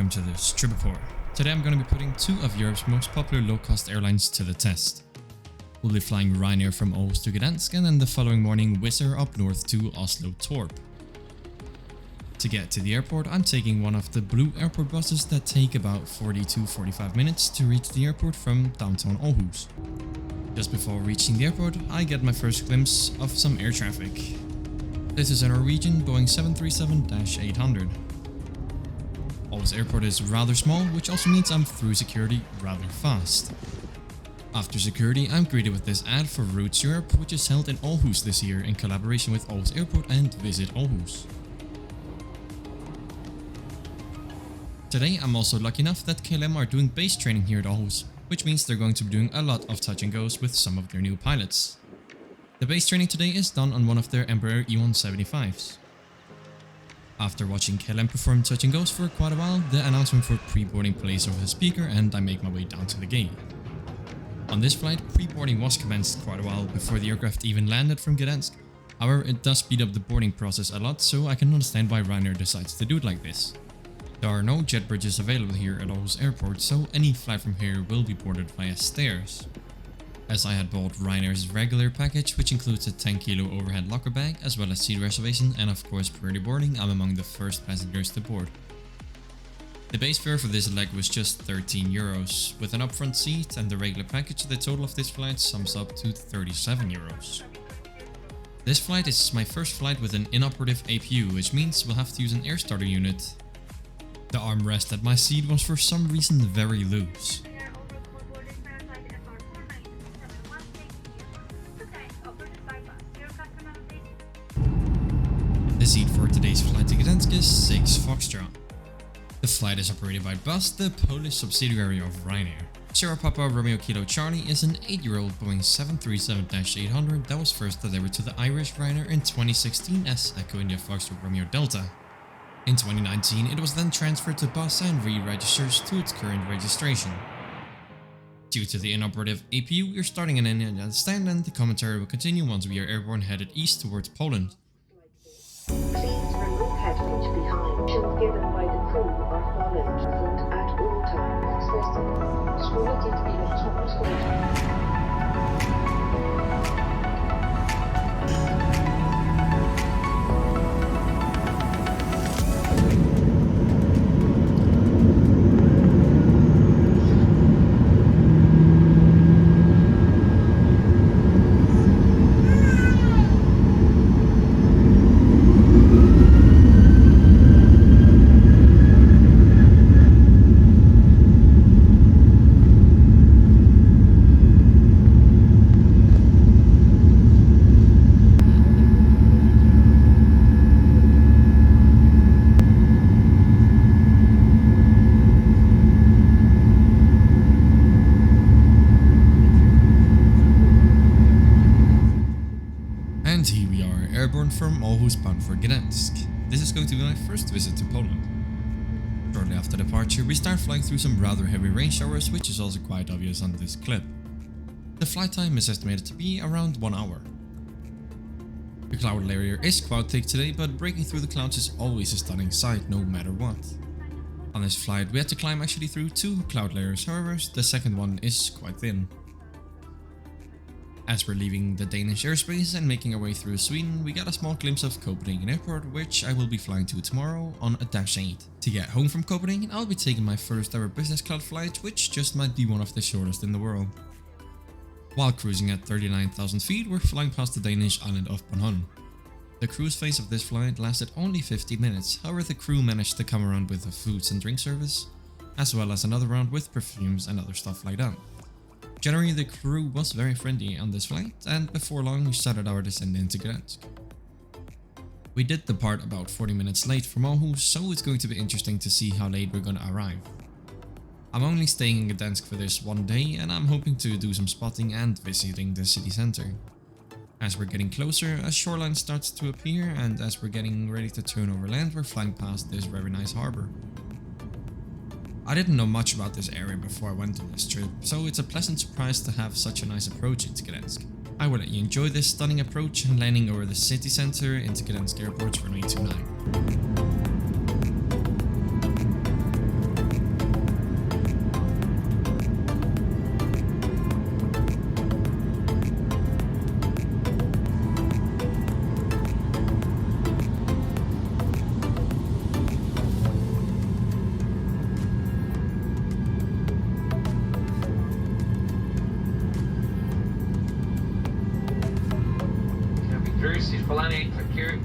welcome to this trip report. Today I'm going to be putting two of Europe's most popular low-cost airlines to the test. We'll be flying Ryanair from Aarhus to Gdansk and then the following morning Wizz Air up north to Oslo Torp. To get to the airport, I'm taking one of the blue airport buses that take about 40 to 45 minutes to reach the airport from downtown Aarhus. Just before reaching the airport, I get my first glimpse of some air traffic. This is a Norwegian Boeing 737-800. Aarhus Airport is rather small, which also means I'm through security rather fast. After security, I'm greeted with this ad for Routes Europe, which is held in Aarhus this year in collaboration with Aarhus Airport and Visit Aarhus. Today, I'm also lucky enough that KLM are doing base training here at Aarhus, which means they're going to be doing a lot of touch and goes with some of their new pilots. The base training today is done on one of their Embraer E175s. After watching KLM perform touch and goes for quite a while, the announcement for pre-boarding plays over the speaker and I make my way down to the gate. On this flight, pre-boarding was commenced quite a while before the aircraft even landed from Gdansk. However, it does speed up the boarding process a lot, so I can understand why Ryanair decides to do it like this. There are no jet bridges available here at Aarhus Airport, so any flight from here will be boarded via stairs. As I had bought Ryanair's regular package, which includes a 10 kilo overhead locker bag, as well as seat reservation and of course priority boarding, I'm among the first passengers to board. The base fare for this leg was just 13 euros. With an upfront seat and the regular package, the total of this flight sums up to 37 euros. This flight is my first flight with an inoperative APU, which means we'll have to use an air starter unit. The armrest at my seat was for some reason very loose. The seat for today's flight to Gdansk is 6 Foxtrot. The flight is operated by Bus, the Polish subsidiary of Ryanair. Sierra Papa Romeo Kilo Charlie is an 8-year-old Boeing 737-800 that was first delivered to the Irish Ryanair in 2016 as Echo India Foxtrot Romeo Delta. In 2019, it was then transferred to Bus and re-registers to its current registration. Due to the inoperative APU, we're starting an Indian stand and the commentary will continue once we are airborne headed east towards Poland. Please remove headwind behind. Should given by the crew are followed. Foot at all times. Schwierig elektronisch. And here we are, airborne from Aarhus bound for Gdansk. This is going to be my first visit to Poland. Shortly after departure, we start flying through some rather heavy rain showers, which is also quite obvious on this clip. The flight time is estimated to be around 1 hour. The cloud layer is quite thick today, but breaking through the clouds is always a stunning sight no matter what. On this flight, we had to climb actually through 2 cloud layers, however, the second one is quite thin. As we're leaving the Danish airspace and making our way through Sweden, we got a small glimpse of Copenhagen Airport, which I will be flying to tomorrow on a Dash 8. To get home from Copenhagen, I'll be taking my first ever business class flight, which just might be one of the shortest in the world. While cruising at 39,000 feet, we're flying past the Danish island of Bornholm. The cruise phase of this flight lasted only 15 minutes, however the crew managed to come around with a foods and drink service, as well as another round with perfumes and other stuff like that. Generally, the crew was very friendly on this flight, and before long we started our descent into Gdansk. We did depart about 40 minutes late from Aarhus, so it's going to be interesting to see how late we're gonna arrive. I'm only staying in Gdansk for this one day, and I'm hoping to do some spotting and visiting the city center. As we're getting closer, a shoreline starts to appear, and as we're getting ready to turn over land, we're flying past this very nice harbor. I didn't know much about this area before I went on this trip, so it's a pleasant surprise to have such a nice approach into Gdansk. I will let you enjoy this stunning approach and landing over the city center into Gdansk Airport's runway 29. 18 secure.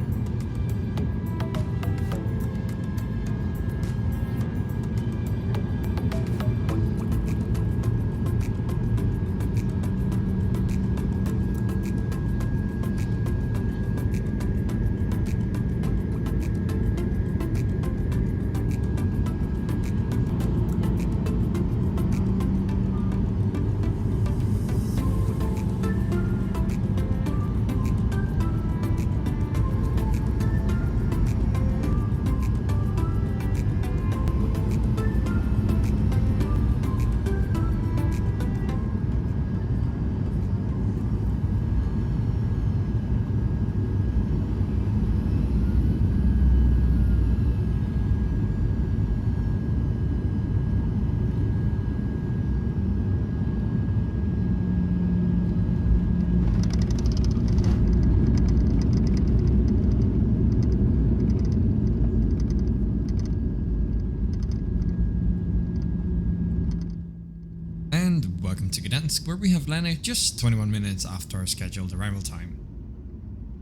Welcome to Gdansk, where we have landed just 21 minutes after our scheduled arrival time.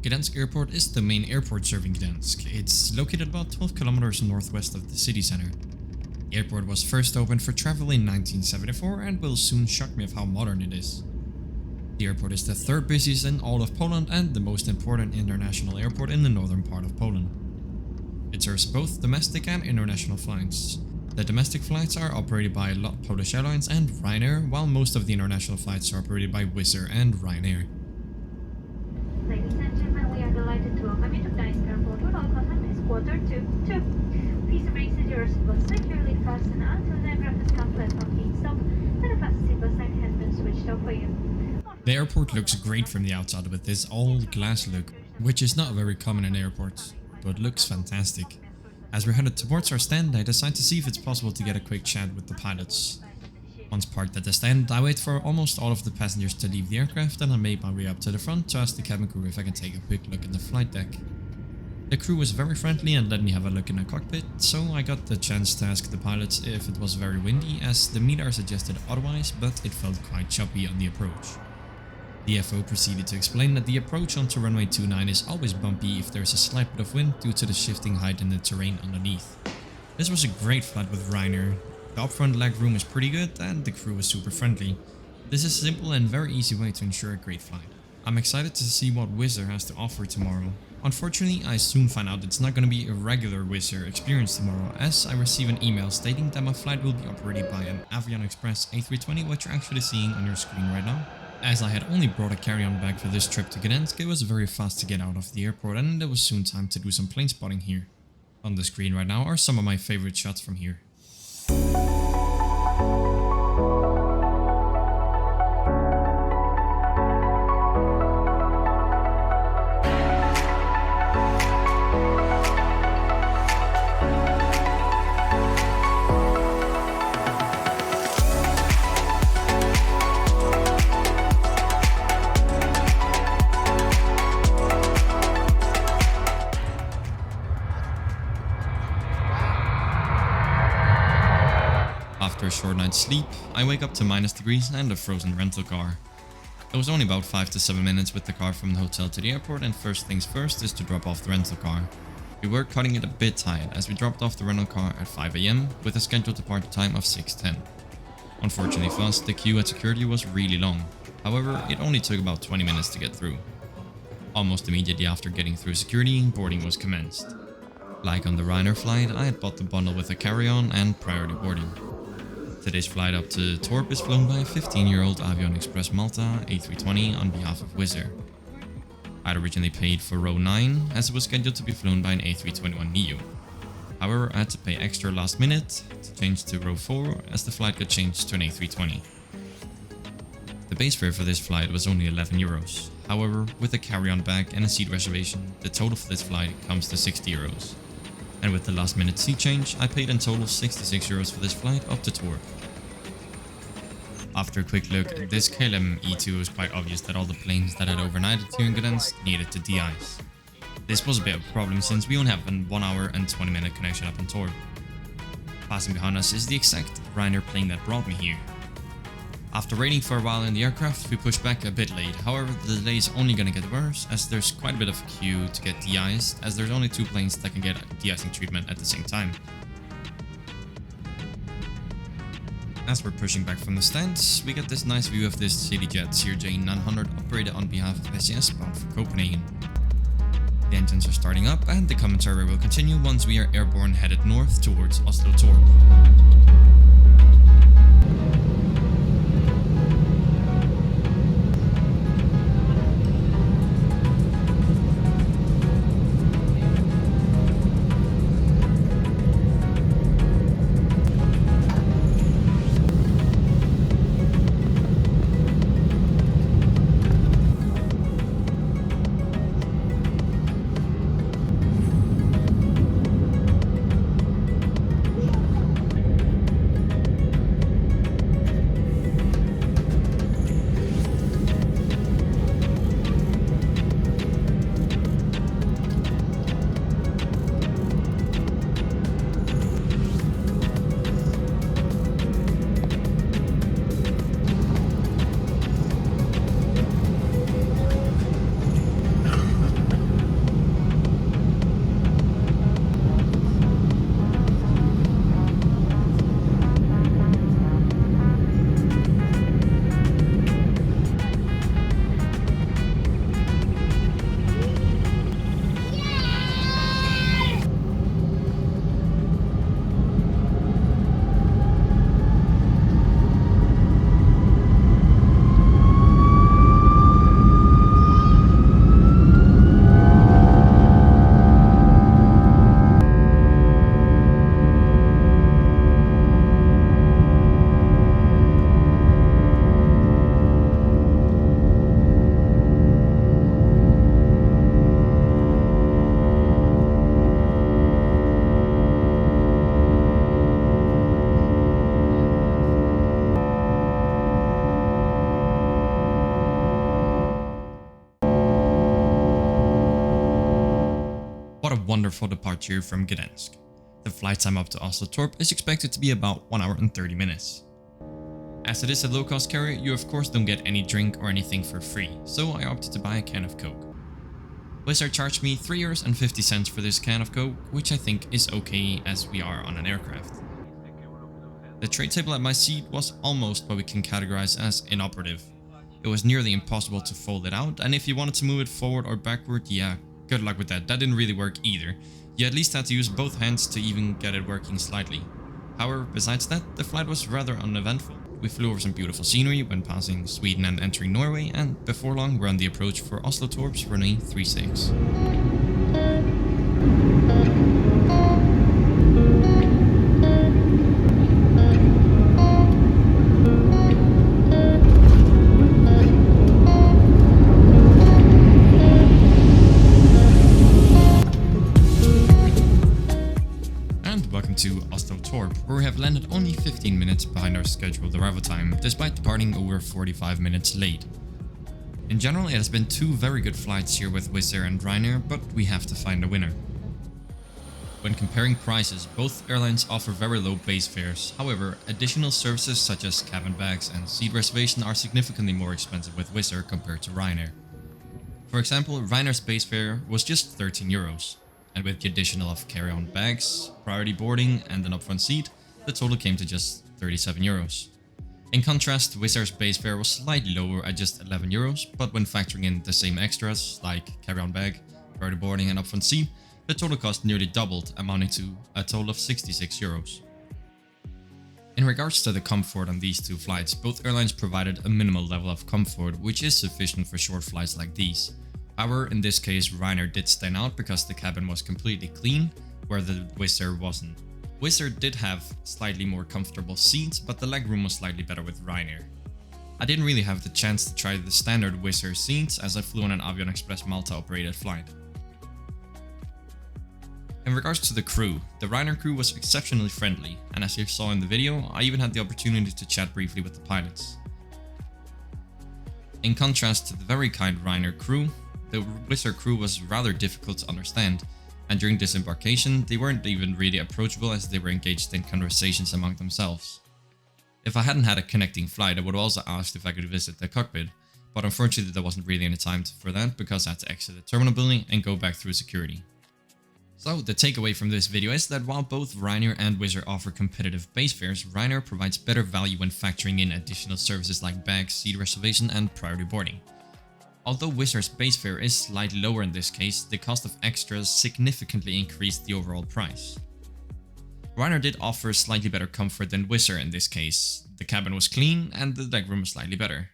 Gdansk Airport is the main airport serving Gdansk. It's located about 12 kilometers northwest of the city center. The airport was first opened for travel in 1974 and will soon shock me of how modern it is. The airport is the third busiest in all of Poland and the most important international airport in the northern part of Poland. It serves both domestic and international flights. The domestic flights are operated by Polish Airlines and Ryanair, while most of the international flights are operated by Wizz Air and Ryanair. Ladies and gentlemen, we are delighted to welcome you to Gdansk Airport with all passengers Q2. Please remain seated your seatbelt securely fastened until the aircraft is come platform being stopped and the fasten seatbelt sign has been switched off for you. The airport looks great from the outside with this all-glass look, which is not very common in airports, but looks fantastic. As we're headed towards our stand, I decide to see if it's possible to get a quick chat with the pilots. Once parked at the stand, I wait for almost all of the passengers to leave the aircraft and I make my way up to the front to ask the cabin crew if I can take a quick look at the flight deck. The crew was very friendly and let me have a look in the cockpit, so I got the chance to ask the pilots if it was very windy, as the meter suggested otherwise, but it felt quite choppy on the approach. The FO proceeded to explain that the approach onto runway 29 is always bumpy if there's a slight bit of wind due to the shifting height in the terrain underneath. This was a great flight with Ryanair. The upfront leg room is pretty good and the crew was super friendly. This is a simple and very easy way to ensure a great flight. I'm excited to see what Wizz Air has to offer tomorrow. Unfortunately, I soon find out it's not going to be a regular Wizz Air experience tomorrow, as I receive an email stating that my flight will be operated by an Avion Express A320, which you're actually seeing on your screen right now. As I had only brought a carry-on bag for this trip to Gdansk, it was very fast to get out of the airport and it was soon time to do some plane spotting here. On the screen right now are some of my favorite shots from here. After a short night's sleep, I wake up to -degrees and a frozen rental car. It was only about 5 to 7 minutes with the car from the hotel to the airport, and first things first is to drop off the rental car. We were cutting it a bit tight as we dropped off the rental car at 5 AM with a scheduled departure time of 6:10. Unfortunately for us, the queue at security was really long. However, it only took about 20 minutes to get through. Almost immediately after getting through security, boarding was commenced. Like on the Ryanair flight, I had bought the bundle with a carry-on and priority boarding. Today's flight up to Torp is flown by a 15-year-old Avion Express Malta A320 on behalf of Wizz Air. I'd originally paid for row 9 as it was scheduled to be flown by an A321neo. However, I had to pay extra last minute to change to row 4 as the flight got changed to an A320. The base fare for this flight was only €11. However, with a carry-on bag and a seat reservation, the total for this flight comes to €60. And with the last minute seat change, I paid in total €66 for this flight up to Torp. After a quick look at this KLM E2, it was quite obvious that all the planes that had overnighted here in Gdansk needed to de-ice. This was a bit of a problem since we only have a 1 hour and 20 minute connection up on Torp. Passing behind us is the exact Ryanair plane that brought me here. After waiting for a while in the aircraft, we pushed back a bit late. However, the delay is only gonna get worse as there's quite a bit of queue to get de-iced, as there's only 2 planes that can get de-icing treatment at the same time. As we're pushing back from the stands, we get this nice view of this CityJet CRJ900 operated on behalf of SES bound for Copenhagen. The engines are starting up and the commentary will continue once we are airborne headed north towards Oslo Torp. What a wonderful departure from Gdansk. The flight time up to Oslo Torp is expected to be about 1 hour and 30 minutes. As it is a low-cost carrier, you of course don't get any drink or anything for free, so I opted to buy a can of Coke. Wizz Air charged me €3.50 for this can of Coke, which I think is okay as we are on an aircraft. The tray table at my seat was almost what we can categorize as inoperative. It was nearly impossible to fold it out, and if you wanted to move it forward or backward, yeah, good luck with that. That didn't really work either. You at least had to use both hands to even get it working slightly. However, besides that, the flight was rather uneventful. We flew over some beautiful scenery when passing Sweden and entering Norway, and before long we're on the approach for Oslo Torp's runway 36. To Oslo Torp, where we have landed only 15 minutes behind our scheduled arrival time, despite departing over 45 minutes late. In general, it has been 2 very good flights here with Wizz Air and Ryanair, but we have to find a winner. When comparing prices, both airlines offer very low base fares. However, additional services such as cabin bags and seat reservation are significantly more expensive with Wizz Air compared to Ryanair. For example, Ryanair's base fare was just €13. And with the additional of carry-on bags, priority boarding and an upfront seat, the total came to just €37. In contrast, Wizz Air's base fare was slightly lower at just €11, but when factoring in the same extras like carry-on bag, priority boarding and upfront seat, the total cost nearly doubled, amounting to a total of €66. In regards to the comfort on these 2 flights, both airlines provided a minimal level of comfort, which is sufficient for short flights like these. However, in this case, Ryanair did stand out because the cabin was completely clean, where the Wizz Air wasn't. Wizz Air did have slightly more comfortable seats, but the legroom was slightly better with Ryanair. I didn't really have the chance to try the standard Wizz Air seats as I flew on an Avion Express Malta operated flight. In regards to the crew, the Ryanair crew was exceptionally friendly, and as you saw in the video, I even had the opportunity to chat briefly with the pilots. In contrast to the very kind Ryanair crew, the Wizz Air crew was rather difficult to understand, and during disembarkation they weren't even really approachable as they were engaged in conversations among themselves. If I hadn't had a connecting flight, I would also asked if I could visit the cockpit, but unfortunately there wasn't really any time for that because I had to exit the terminal building and go back through security. So the takeaway from this video is that while both Ryanair and Wizz Air offer competitive base fares, Ryanair provides better value when factoring in additional services like bag, seat reservation and priority boarding. Although Wizz Air's base fare is slightly lower in this case, the cost of extras significantly increased the overall price. Ryanair did offer slightly better comfort than Wizz Air in this case. The cabin was clean and the legroom was slightly better.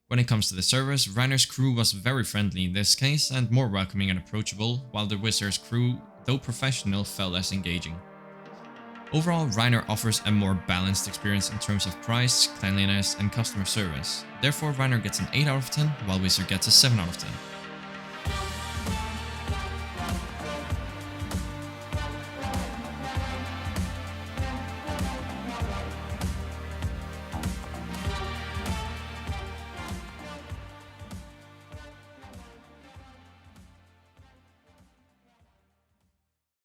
When it comes to the service, Ryanair's crew was very friendly in this case and more welcoming and approachable, while the Wizz Air's crew, though professional, felt less engaging. Overall, Ryanair offers a more balanced experience in terms of price, cleanliness and customer service. Therefore, Ryanair gets an 8 out of 10, while Wizz Air gets a 7 out of 10.